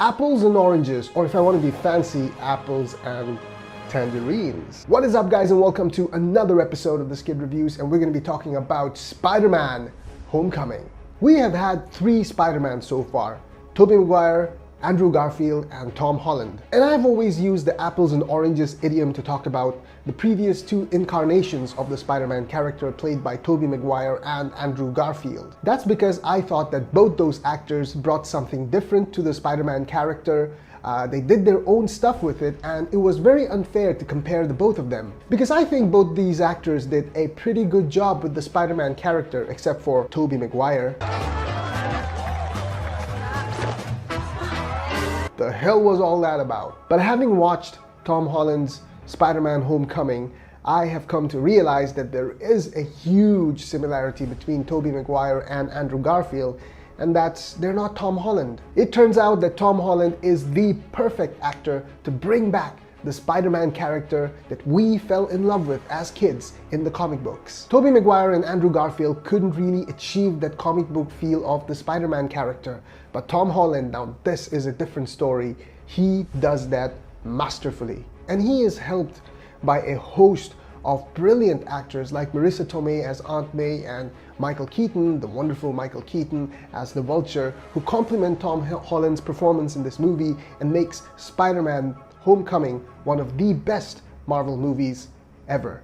apples and oranges, or if I want to be fancy, apples and tangerines. What is up, guys, and welcome to another episode of the Skid Reviews, and we're going to be talking about Spider-Man Homecoming. We have had 3 Spider-Man so far: Tobey Maguire, Andrew Garfield, and Tom Holland. And I've always used the apples and oranges idiom to talk about the previous 2 incarnations of the Spider-Man character played by Tobey Maguire and Andrew Garfield. That's because I thought that both those actors brought something different to the Spider-Man character. They did their own stuff with it, and it was very unfair to compare the both of them. Because I think both these actors did a pretty good job with the Spider-Man character, except for Tobey Maguire. The hell was all that about? But having watched Tom Holland's Spider-Man Homecoming, I have come to realize that there is a huge similarity between Tobey Maguire and Andrew Garfield, and that's they're not Tom Holland. It turns out that Tom Holland is the perfect actor to bring back the Spider-Man character that we fell in love with as kids in the comic books. Tobey Maguire and Andrew Garfield couldn't really achieve that comic book feel of the Spider-Man character, but Tom Holland, now this is a different story. He does that masterfully. And he is helped by a host of brilliant actors like Marissa Tomei as Aunt May and Michael Keaton, the wonderful Michael Keaton, as the Vulture, who complement Tom Holland's performance in this movie and makes Spider-Man Homecoming one of the best Marvel movies ever.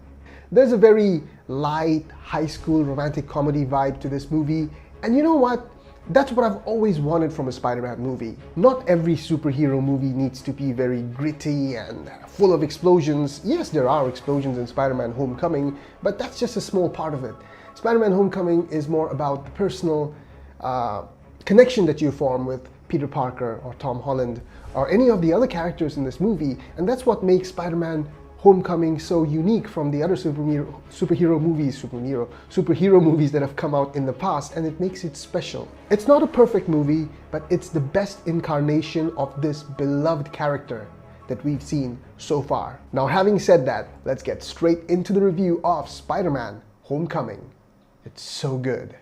There's a very light, high school romantic comedy vibe to this movie, and you know what? That's what I've always wanted from a Spider-Man movie. Not every superhero movie needs to be very gritty and full of explosions. Yes, there are explosions in Spider-Man Homecoming, but that's just a small part of it. Spider-Man Homecoming is more about the personal connection that you form with Peter Parker or Tom Holland or any of the other characters in this movie, and that's what makes Spider-Man Homecoming so unique from the other superhero movies that have come out in the past, and it makes it special. It's not a perfect movie, but it's the best incarnation of this beloved character that we've seen so far. Now, having said that, let's get straight into the review of Spider-Man Homecoming. It's so good.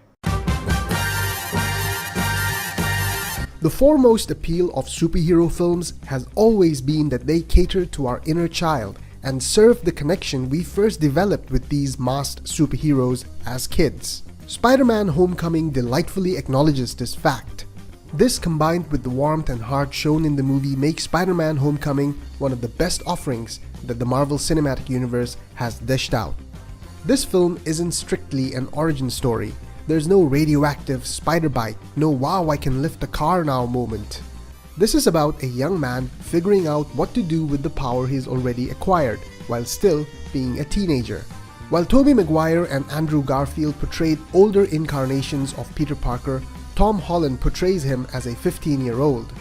The foremost appeal of superhero films has always been that they cater to our inner child and serve the connection we first developed with these masked superheroes as kids. Spider-Man Homecoming delightfully acknowledges this fact. This, combined with the warmth and heart shown in the movie, makes Spider-Man Homecoming one of the best offerings that the Marvel Cinematic Universe has dished out. This film isn't strictly an origin story. There's no radioactive spider bite, no wow I can lift a car now moment. This is about a young man figuring out what to do with the power he's already acquired, while still being a teenager. While Tobey Maguire and Andrew Garfield portrayed older incarnations of Peter Parker, Tom Holland portrays him as a 15-year-old.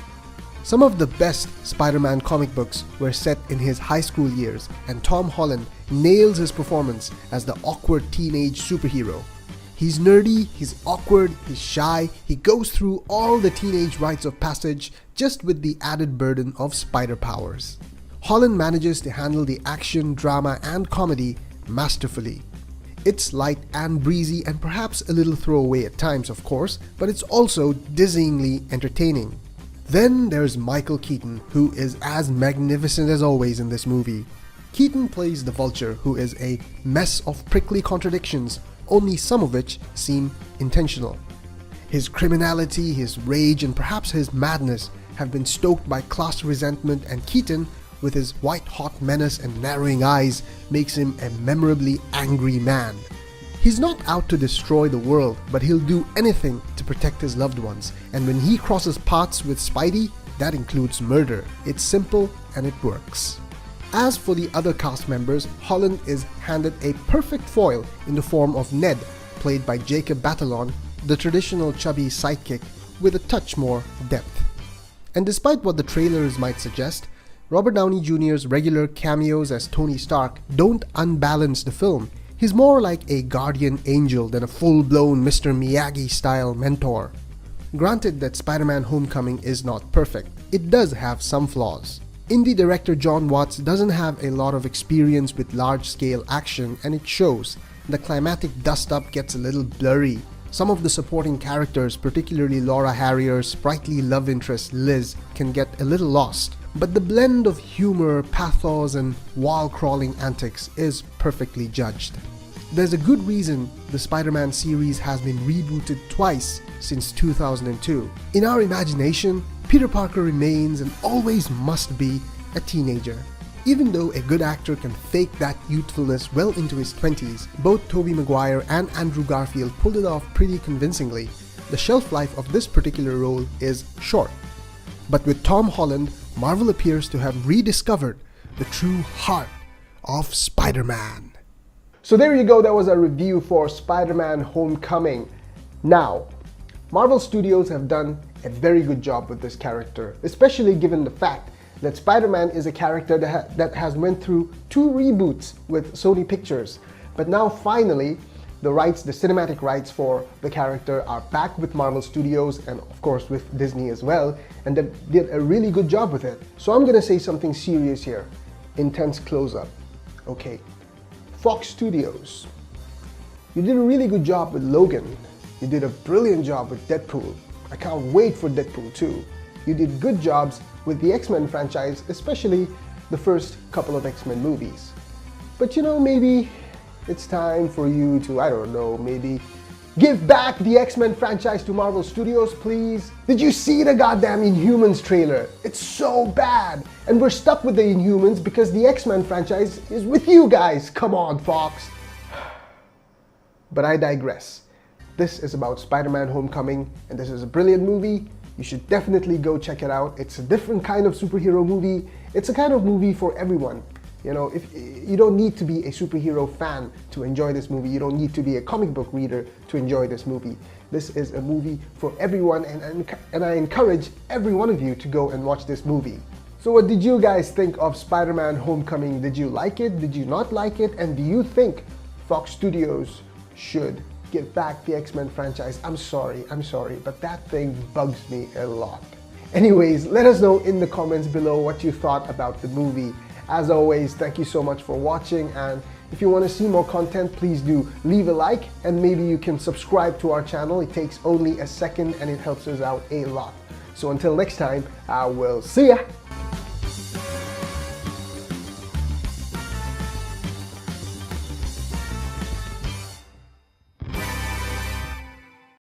Some of the best Spider-Man comic books were set in his high school years, and Tom Holland nails his performance as the awkward teenage superhero. He's nerdy, he's awkward, he's shy, he goes through all the teenage rites of passage just with the added burden of spider powers. Holland manages to handle the action, drama, and comedy masterfully. It's light and breezy and perhaps a little throwaway at times, of course, but it's also dizzyingly entertaining. Then there's Michael Keaton, who is as magnificent as always in this movie. Keaton plays the Vulture, who is a mess of prickly contradictions, only some of which seem intentional. His criminality, his rage, and perhaps his madness have been stoked by class resentment, and Keaton, with his white-hot menace and narrowing eyes, makes him a memorably angry man. He's not out to destroy the world, but he'll do anything to protect his loved ones, and when he crosses paths with Spidey, that includes murder. It's simple and it works. As for the other cast members, Holland is handed a perfect foil in the form of Ned, played by Jacob Batalon, the traditional chubby sidekick with a touch more depth. And despite what the trailers might suggest, Robert Downey Jr.'s regular cameos as Tony Stark don't unbalance the film. He's more like a guardian angel than a full-blown Mr. Miyagi-style mentor. Granted that Spider-Man Homecoming is not perfect, it does have some flaws. Indie director Jon Watts doesn't have a lot of experience with large-scale action, and it shows. The climatic dust-up gets a little blurry. Some of the supporting characters, particularly Laura Harrier's sprightly love interest Liz, can get a little lost, but the blend of humor, pathos, and wall-crawling antics is perfectly judged. There's a good reason the Spider-Man series has been rebooted twice since 2002. In our imagination, Peter Parker remains and always must be a teenager. Even though a good actor can fake that youthfulness well into his 20s, both Tobey Maguire and Andrew Garfield pulled it off pretty convincingly. The shelf life of this particular role is short. But with Tom Holland, Marvel appears to have rediscovered the true heart of Spider-Man. So there you go, that was a review for Spider-Man Homecoming. Now, Marvel Studios have done a very good job with this character, especially given the fact that Spider-Man is a character that has went through 2 reboots with Sony Pictures. But now finally, the cinematic rights for the character are back with Marvel Studios and of course with Disney as well, and they did a really good job with it. So I'm gonna say something serious here. Intense close-up. Okay. Fox Studios. You did a really good job with Logan. You did a brilliant job with Deadpool. I can't wait for Deadpool 2. You did good jobs with the X-Men franchise, especially the first couple of X-Men movies. But you know, maybe it's time for you to, I don't know, maybe give back the X-Men franchise to Marvel Studios, please. Did you see the goddamn Inhumans trailer? It's so bad. And we're stuck with the Inhumans because the X-Men franchise is with you guys. Come on, Fox. But I digress. This is about Spider-Man Homecoming, and this is a brilliant movie. You should definitely go check it out. It's a different kind of superhero movie. It's a kind of movie for everyone. You know, if you don't need to be a superhero fan to enjoy this movie, you don't need to be a comic book reader to enjoy this movie. This is a movie for everyone, and I encourage every one of you to go and watch this movie. So what did you guys think of Spider-Man Homecoming? Did you like it? Did you not like it? And do you think Fox Studios should get back the X-Men franchise? I'm sorry, but that thing bugs me a lot. Anyways, let us know in the comments below what you thought about the movie. As always, thank you so much for watching, and if you want to see more content, please do leave a like, and maybe you can subscribe to our channel. It takes only a second and it helps us out a lot. So until next time, I will see ya!